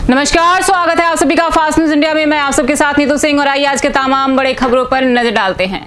नमस्कार, स्वागत है आप सभी का फास्ट न्यूज इंडिया में। मैं आप सबके साथ नीतू सिंह और आइए आज के तमाम बड़े खबरों पर नजर डालते हैं।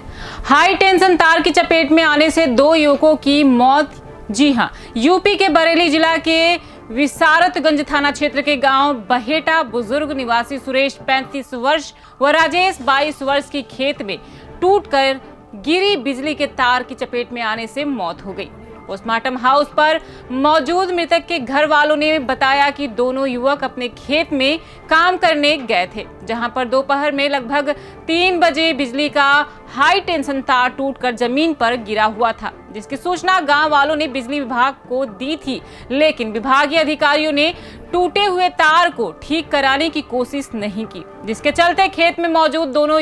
हाई टेंशन तार की चपेट में आने से 2 युवकों की मौत। जी हां, यूपी के बरेली जिला के विसारतगंज थाना क्षेत्र के गांव बहेटा बुजुर्ग निवासी सुरेश 35 वर्ष व राजेश 22 वर्ष की खेत में टूटकर गिरी बिजली के तार की चपेट में आने से मौत हो गई। पोस्टमार्टम हाउस पर मौजूद मृतक के घर वालों ने बताया कि दोनों युवक अपने खेत में काम करने गए थे, जहां पर दोपहर में लगभग 3 बजे बिजली का हाई टेंशन तार टूटकर जमीन पर गिरा हुआ था, जिसकी सूचना गांव वालों ने बिजली विभाग को दी थी। लेकिन विभागीय अधिकारियों ने टूटे हुए तार को ठीक कराने की कोशिश नहीं की, जिसके चलते खेत में मौजूद दोनों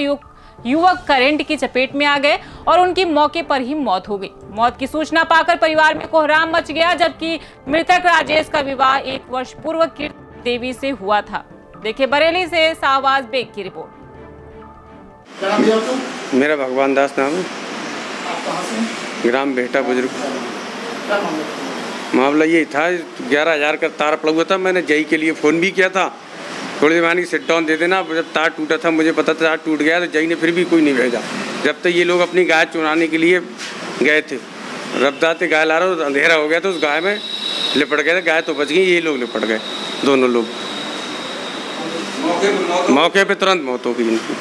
युवक करंट की चपेट में आ गए और उनकी मौके पर ही मौत हो गई। मौत की सूचना पाकर परिवार में कोहराम मच गया, जबकि मृतक राजेश का विवाह 1 वर्ष पूर्व कीर्ति देवी से हुआ था। देखिए बरेली से शाहबाज बेग की रिपोर्ट। मेरा भगवान दास नाम है। ग्राम बेहटा बुजुर्ग। मामला ये था, 11,000 का तार पड़ा हुआ था। मैंने जई के लिए फ़ोन भी किया था, थोड़ी देर में सेट डाउन दे देना। जब तार टूटा था मुझे पता था तार टूट गया, तो जई ने फिर भी कोई नहीं भेजा। जब तक ये लोग अपनी गाय चुराने के लिए गए थे, रफ्तार गाय ला रहा, अंधेरा हो गया तो उस गाय में लिपट गए थे। गाय तो बच गई, ये लोग लिपट गए, दोनों लोग। मौके पे तुरंत मौत हो गई इनकी।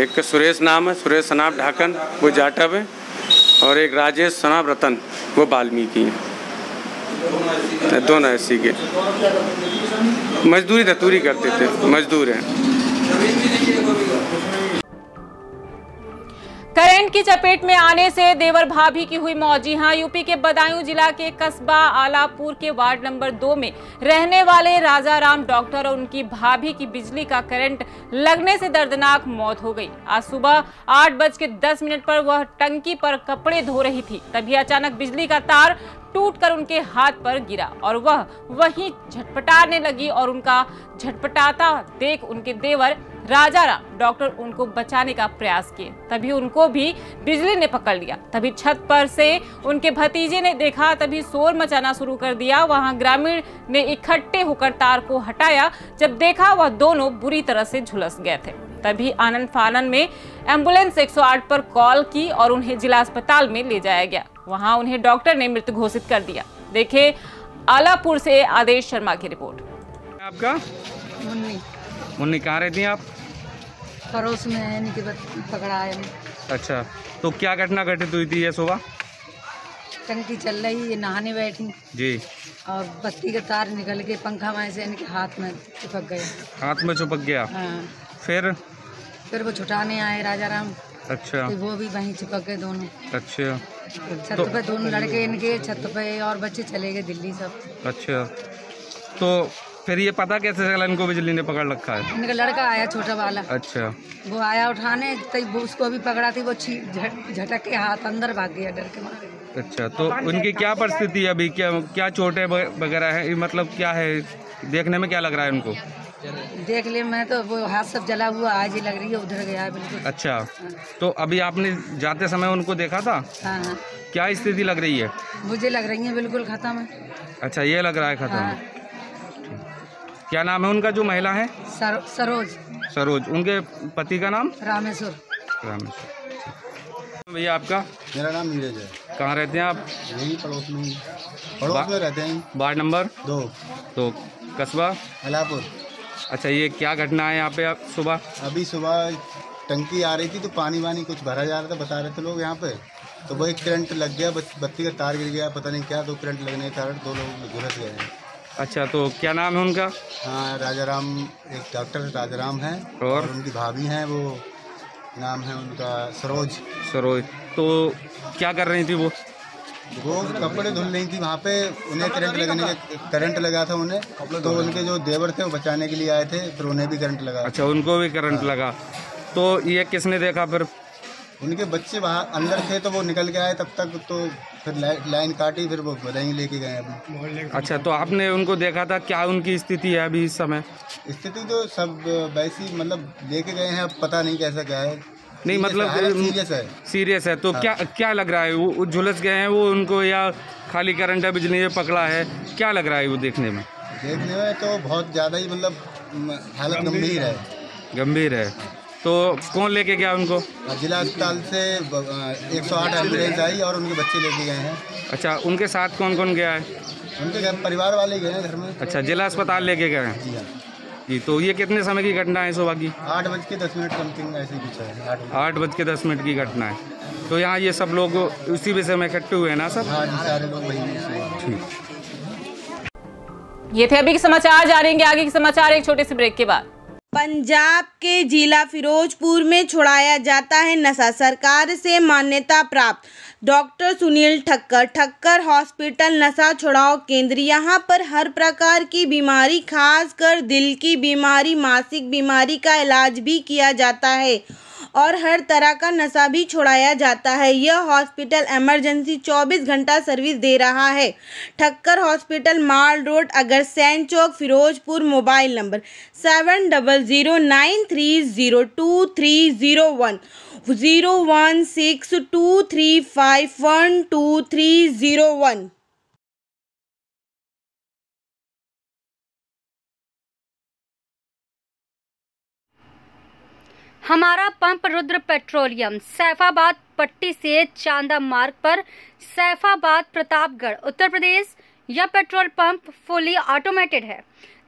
एक का सुरेश नाम है, सुरेश सनाब ढाकन, वो जाटव है, और एक राजेश सनाब रतन, वो वाल्मीकि है। दोनों ऐसी के मजदूरी धतूरी करते थे, मजदूर हैं। करंट की चपेट में आने से देवर भाभी की हुई मौत। जी हां, यूपी के बदायूं जिला के कस्बा आलापुर के वार्ड नंबर 2 में रहने वाले राजाराम डॉक्टर और उनकी भाभी की बिजली का करंट लगने से दर्दनाक मौत हो गई। आज सुबह 8:10 पर वह टंकी पर कपड़े धो रही थी, तभी अचानक बिजली का तार टूटकर उनके हाथ पर गिरा और वह वहीं झटपटाने लगी और उनका झटपटाता देख उनके देवर राजाराम डॉक्टर उनको बचाने का प्रयास किए, तभी उनको भी बिजली ने पकड़ लिया। तभी छत पर से उनके भतीजे ने देखा, तभी शोर मचाना शुरू कर दिया। वहां ग्रामीण ने इकट्ठे होकर तार को हटाया। जब देखा वह दोनों बुरी तरह से झुलस गए थे, तभी आनंद फानन में एम्बुलेंस 108 पर कॉल की और उन्हें जिला अस्पताल में ले जाया गया। वहां उन्हें डॉक्टर ने मृत घोषित कर दिया। देखिए आलापुर से आदेश शर्मा की रिपोर्ट। आपका मुन्नी कहाँ रहती हैं आप? पड़ोस में है, इनके पकड़ा है। अच्छा, तो क्या घटना घटित हुई थी ये सुबह? टंकी चल रही है, नहाने बैठी जी, और बत्ती का तार निकल के पंखा में से इनके हाथ में चिपक गया। हाथ में चिपक गया? हाँ। फिर वो छुटाने आए राजाराम। अच्छा, तो वो भी वहीं चिपक गए दोनों। अच्छा, छत पे दोनों लड़के इनके छत पे, और बच्चे चले गए दिल्ली सब। अच्छा, तो फिर ये पता कैसे चला इनको बिजली ने पकड़ रखा है? इनका लड़का आया छोटा वाला। अच्छा, वो आया उठाने, तो उसको भी पकड़ा थी, वो झटक के हाथ अंदर भाग गया डर के मारे। अच्छा, तो उनकी क्या परिस्थिति है अभी? क्या चोटें वगैरह है? मतलब क्या है, देखने में क्या लग रहा है उनको? देख ले, मैं तो वो हाथ सब जला हुआ आज ही लग रही है, उधर गया है बिल्कुल। अच्छा, तो अभी आपने जाते समय उनको देखा था? हाँ। क्या स्थिति लग रही है? मुझे लग रही है बिल्कुल खत्म है। अच्छा, ये लग रहा है खत्म। हाँ। क्या नाम है उनका जो महिला है? सरोज। सरोज। उनके पति का नाम? रामेश्वर। भैया आपका? मेरा नाम नीरज है। कहाँ रहते हैं आप? यही पड़ोस में ही। पड़ोस में रहते हैं। वार्ड नंबर 2, तो कस्बा आलापुर। अच्छा, ये क्या घटना है यहाँ पे आप सुबह? अभी सुबह टंकी आ रही थी तो पानी वानी कुछ भरा जा रहा था, बता रहे थे लोग यहाँ पे, तो वही करंट लग गया, बत्ती का तार गिर गया, पता नहीं क्या, तो करंट लगने के कारण 2 लोग झुलस गए हैं। अच्छा, तो क्या नाम है उनका? हाँ, राजाराम, एक डॉक्टर राजाराम है, और उनकी भाभी हैं, वो नाम है उनका सरोज। सरोज। तो क्या कर रही थी वो? कपड़े धुल रही थी वहाँ पे, उन्हें करंट लगा था उन्हें, तो उनके जो देवर थे वो बचाने के लिए आए थे, फिर उन्हें भी करंट लगा। अच्छा, उनको भी करंट लगा। तो ये किसने देखा फिर? उनके बच्चे बाहर अंदर थे, तो वो निकल के आए तब तक, तो फिर लाइन काटी, फिर वो बधाई लेके गए अभी। अच्छा, तो आपने उनको देखा था? क्या उनकी स्थिति है अभी इस समय? स्थिति तो सब वैसी, मतलब लेके गए हैं, अब पता नहीं कैसा क्या है। नहीं मतलब सीरियस है। तो हाँ। क्या लग रहा है? वो झुलस गए हैं वो उनको, या खाली करंट है बिजली में पकड़ा है? क्या लग रहा है वो देखने में? देखने में तो बहुत ज़्यादा ही मतलब हालत गंभीर है। तो कौन लेके गया उनको? जिला अस्पताल से 108 एम्बुलेंस आई और उनके बच्चे लेके गए हैं। अच्छा, उनके साथ कौन कौन गया है? उनके घर परिवार वाले गए हैं घर में। अच्छा, जिला अस्पताल लेके गए हैं। जी हाँ जी। तो ये कितने समय की घटना है सुबह की? 8:10 समथिंग ऐसे कुछ है। 8:10 की घटना है। तो यहाँ ये सब लोग उसी विषय में इकट्ठे हुए हैं ना सब? हाँ जी, सारे लोग वही। ठीक। ये थे अभी के समाचार। जानेंगे आगे के समाचार एक छोटे से ब्रेक के बाद। पंजाब के जिला फिरोजपुर में छुड़ाया जाता है नशा। सरकार से मान्यता प्राप्त डॉक्टर सुनील ठक्कर हॉस्पिटल नशा छुड़ाओ केंद्र। यहाँ पर हर प्रकार की बीमारी, खासकर दिल की बीमारी, मानसिक बीमारी का इलाज भी किया जाता है और हर तरह का नशा भी छुड़ाया जाता है। यह हॉस्पिटल इमरजेंसी 24 घंटा सर्विस दे रहा है। Thakkar hospital, Mall Road, Agrasen Chowk, Firozpur. Mobile number 7009302301 01623512301। हमारा पंप रुद्र पेट्रोलियम सैफाबाद पट्टी से चांदा मार्ग पर सैफाबाद प्रतापगढ़ उत्तर प्रदेश। यह पेट्रोल पंप फुली ऑटोमेटेड है।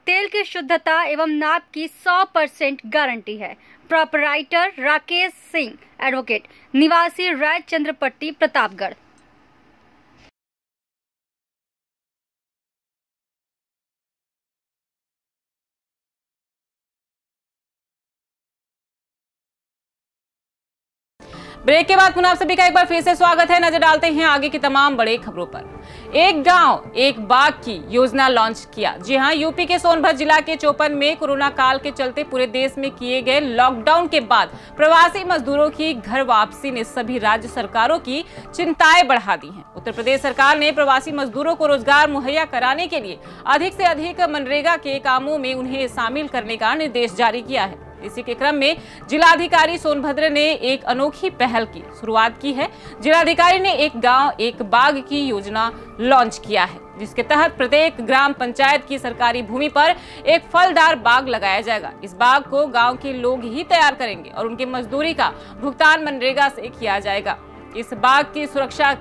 तेल की शुद्धता एवं नाप की 100% गारंटी है। प्रोपराइटर राकेश सिंह, एडवोकेट, निवासी रायचंद्र पट्टी प्रतापगढ़। ब्रेक के बाद पुनः आप सभी का एक बार फिर से स्वागत है। नजर डालते हैं आगे की तमाम बड़े खबरों पर। एक गांव एक बाग की योजना लॉन्च किया। जी हां, यूपी के सोनभद्र जिला के चौपन में कोरोना काल के चलते पूरे देश में किए गए लॉकडाउन के बाद प्रवासी मजदूरों की घर वापसी ने सभी राज्य सरकारों की चिंताएं बढ़ा दी हैं। उत्तर प्रदेश सरकार ने प्रवासी मजदूरों को रोजगार मुहैया कराने के लिए अधिक से अधिक मनरेगा के कामों में उन्हें शामिल करने का निर्देश जारी किया है। इसी के क्रम में जिलाधिकारी सोनभद्र ने एक अनोखी पहल की शुरुआत की है। जिलाधिकारी ने एक गांव एक बाग की योजना लॉन्च किया है, जिसके तहत प्रत्येक ग्राम पंचायत की सरकारी भूमि पर एक फलदार बाग लगाया जाएगा। इस बाग को गांव के लोग ही तैयार करेंगे और उनकी मजदूरी का भुगतान मनरेगा से किया जाएगा। इस बाग की सुरक्षा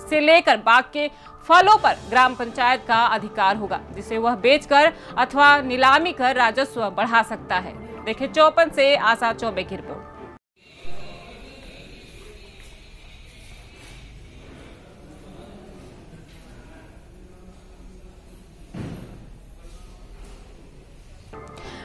से लेकर बाग के फलों पर ग्राम पंचायत का अधिकार होगा, जिसे वह बेचकर अथवा नीलामी कर राजस्व बढ़ा सकता है। देखिए चौपन से आशा चौबे की रिपोर्ट।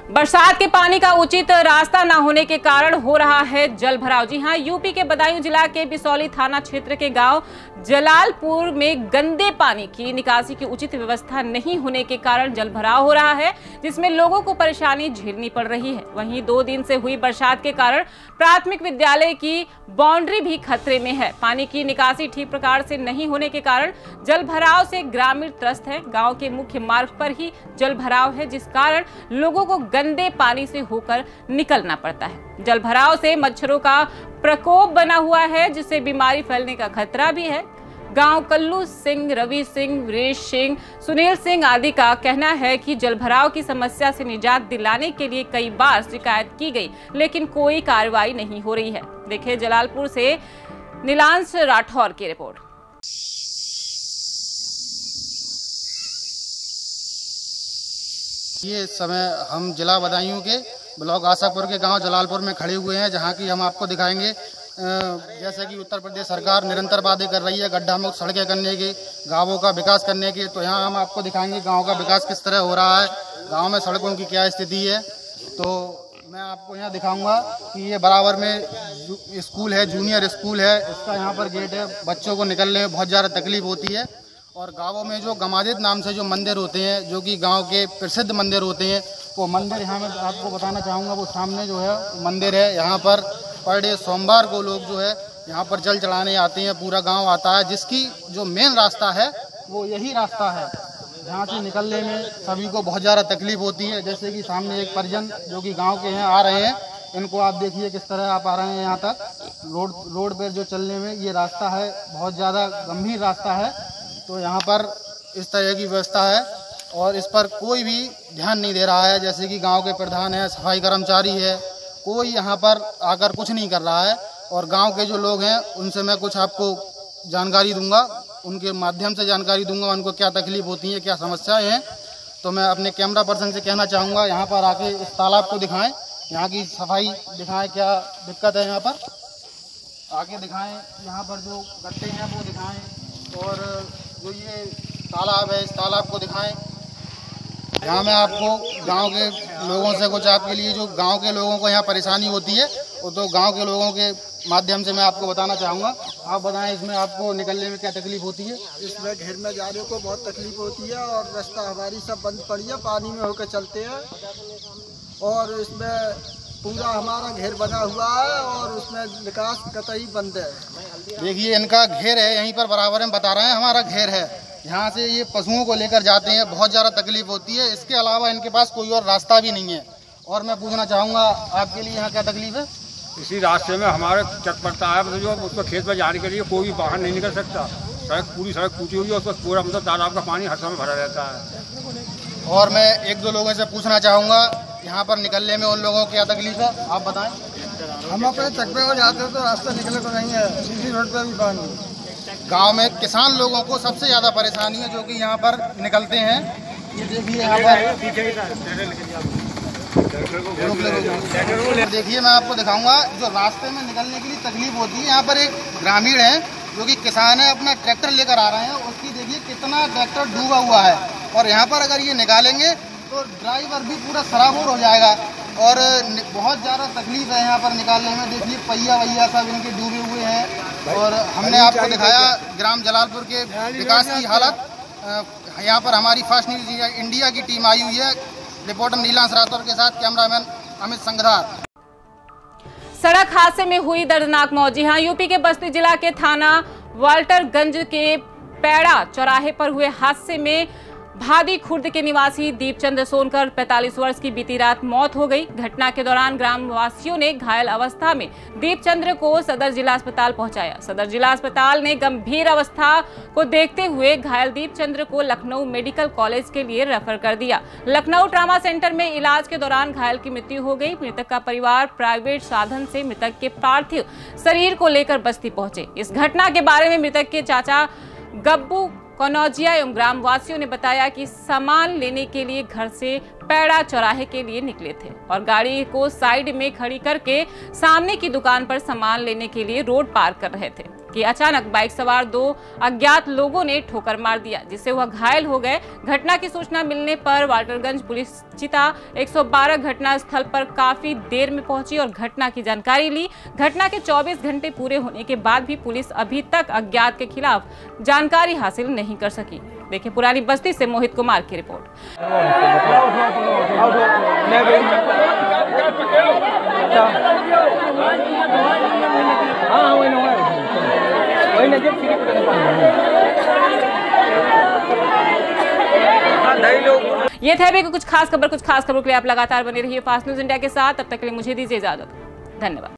बरसात के पानी का उचित रास्ता न होने के कारण हो रहा है जल भराव। जी हां, यूपी के बदायूं जिला के बिसौली थाना क्षेत्र के गांव जलालपुर में गंदे पानी की निकासी की उचित व्यवस्था नहीं होने के कारण जल भराव हो रहा है, जिसमें लोगों को परेशानी झेलनी पड़ रही है। वहीं 2 दिन से हुई बरसात के कारण प्राथमिक विद्यालय की बाउंड्री भी खतरे में है। पानी की निकासी ठीक प्रकार से नहीं होने के कारण जल भराव से ग्रामीण त्रस्त है। गाँव के मुख्य मार्ग पर ही जल भराव है, जिस कारण लोगों को गंदे पानी से होकर निकलना पड़ता है। जल भराव से मच्छरों का प्रकोप बना हुआ है, जिससे बीमारी फैलने का खतरा भी है। गांव कल्लू सिंह, रवि सिंह, वीरेश सिंह, सुनील सिंह आदि का कहना है कि जल भराव की समस्या से निजात दिलाने के लिए कई बार शिकायत की गई, लेकिन कोई कार्रवाई नहीं हो रही है। देखिए जलालपुर से नीलांश राठौर की रिपोर्ट। ये समय हम जिला बदायूं के ब्लॉक आशापुर के गांव जलालपुर में खड़े हुए हैं, जहां की हम आपको दिखाएंगे। जैसे कि उत्तर प्रदेश सरकार निरंतर वादे कर रही है गड्ढा मुक्त सड़कें करने की, गांवों का विकास करने की, तो यहाँ हम आपको दिखाएंगे गांव का विकास किस तरह हो रहा है, गांव में सड़कों की क्या स्थिति है। तो मैं आपको यहाँ दिखाऊंगा कि ये बराबर में स्कूल है, जूनियर स्कूल है, इसका यहाँ पर गेट है। बच्चों को निकलने में बहुत ज़्यादा तकलीफ होती है। और गाँवों में जो गमादित नाम से जो मंदिर होते हैं, जो कि गांव के प्रसिद्ध मंदिर होते हैं, वो मंदिर यहाँ मैं आपको बताना चाहूँगा। वो सामने जो है मंदिर है, यहाँ पर पर डे सोमवार को लोग जो है यहाँ पर जल चढ़ाने आते हैं। पूरा गांव आता है, जिसकी जो मेन रास्ता है वो यही रास्ता है, जहाँ से निकलने में सभी को बहुत ज़्यादा तकलीफ होती है। जैसे कि सामने एक परिजन जो कि गाँव के हैं आ रहे हैं, इनको आप देखिए किस तरह आप आ रहे हैं यहाँ तक। रोड पर जो चलने में ये रास्ता है बहुत ज़्यादा गंभीर रास्ता है। तो यहाँ पर इस तरह की व्यवस्था है। और इस पर कोई भी ध्यान नहीं दे रहा है। जैसे कि गांव के प्रधान है, सफाई कर्मचारी है, कोई यहाँ पर आकर कुछ नहीं कर रहा है। और गांव के जो लोग हैं उनसे मैं कुछ आपको जानकारी दूंगा, उनके माध्यम से जानकारी दूंगा उनको क्या तकलीफ होती है, क्या समस्याएं हैं। तो मैं अपने कैमरा पर्सन से कहना चाहूँगा यहाँ पर आके इस तालाब को दिखाएं, यहाँ की सफाई दिखाएं, क्या दिक्कत है यहाँ पर आके दिखाएं, यहाँ पर जो गड्ढे हैं वो दिखाएं और जो ये तालाब है इस तालाब को दिखाएं। यहाँ मैं आपको गांव के लोगों से कुछ आपके लिए जो गांव के लोगों को यहाँ परेशानी होती है वो तो गांव के लोगों के माध्यम से मैं आपको बताना चाहूँगा। आप बताएं इसमें आपको निकलने में क्या तकलीफ होती है? इसमें घेर में जाने को बहुत तकलीफ होती है और रास्ता हमारी सब बंद पड़ी है, पानी में होकर चलते हैं और इसमें पूरा हमारा घेर बना हुआ है और उसमें निकास कतई बंद है। देखिए इनका घेर है, यहीं पर बराबर हम बता रहे हैं हमारा घेर है, यहाँ से ये पशुओं को लेकर जाते हैं, बहुत ज़्यादा तकलीफ होती है। इसके अलावा इनके पास कोई और रास्ता भी नहीं है। और मैं पूछना चाहूँगा आपके लिए यहाँ क्या तकलीफ है? इसी रास्ते में हमारे चट पड़ता है, मतलब जो उसको खेत में जाने के लिए कोई भी बाहर नहीं निकल सकता। सड़क पूरी सड़क टूटी हुई है, उसमें पूरा मतलब तालाब का पानी हर समय भरा रहता है। और मैं एक दो लोगों से पूछना चाहूँगा यहाँ पर निकलने में उन लोगों को क्या तकलीफ है, आप बताएं। हम अपने चक्के को जाते हैं तो रास्ता निकले को नहीं है, सीधी रोड पर भी पानी। गांव में किसान लोगों को सबसे ज़्यादा परेशानी है जो कि यहाँ पर निकलते हैं। ये देखिए यहाँ पर देखिए मैं आपको दिखाऊंगा जो रास्ते में निकलने के लिए तकलीफ होती है। यहाँ पर एक ग्रामीण है जो कि किसान है, अपना ट्रैक्टर लेकर आ रहे हैं, उसकी देखिए कितना ट्रैक्टर डूबा हुआ है और यहाँ पर अगर ये निकालेंगे तो ड्राइवर भी पूरा सराबोर हो जाएगा और बहुत ज़्यादा तकलीफ है यहाँ पर निकालने में। देखिए पहिया वैया सब इनके डूबे हुए हैं और हमने आपको दिखाया ग्राम जलालपुर के विकास की हालत। यहाँ पर हमारी फास्ट न्यूज़ इंडिया की टीम आई हुई है, रिपोर्टर नीलांश राठौर के साथ कैमरामैन अमित संघधार। सड़क हादसे में हुई दर्दनाक मौत। जी हाँ, यूपी के बस्ती जिला के थाना वाल्टरगंज के पैड़ा चौराहे पर हुए हादसे में भादी खुर्द के निवासी दीपचंद्र सोनकर 45 वर्ष की बीती रात मौत हो गई। घटना के दौरान ग्रामवासियों ने घायल अवस्था में दीपचंद्र को सदर जिला अस्पताल पहुंचाया। सदर जिला अस्पताल ने गंभीर अवस्था को देखते हुए घायल दीपचंद्र को लखनऊ मेडिकल कॉलेज के लिए रेफर कर दिया। लखनऊ ट्रामा सेंटर में इलाज के दौरान घायल की मृत्यु हो गई। मृतक का परिवार प्राइवेट साधन से मृतक के पार्थिव शरीर को लेकर बस्ती पहुंचे। इस घटना के बारे में मृतक के चाचा गब्बू कनौजिया एवं ग्रामवासियों ने बताया कि सामान लेने के लिए घर से पैड़ा चौराहे के लिए निकले थे और गाड़ी को साइड में खड़ी करके सामने की दुकान पर सामान लेने के लिए रोड पार कर रहे थे कि अचानक बाइक सवार दो अज्ञात लोगों ने ठोकर मार दिया, जिससे वह घायल हो गए। घटना की सूचना मिलने पर वाल्टरगंज पुलिस चिता 112 घटना स्थल पर काफी देर में पहुंची और घटना की जानकारी ली। घटना के 24 घंटे पूरे होने के बाद भी पुलिस अभी तक अज्ञात के खिलाफ जानकारी हासिल नहीं कर सकी। देखिए पुरानी बस्ती से मोहित कुमार की रिपोर्ट। ये थे अभी कुछ खास खबरों के लिए आप लगातार बने रहिए फास्ट न्यूज इंडिया के साथ। तब तक के लिए मुझे दीजिए इजाजत। धन्यवाद।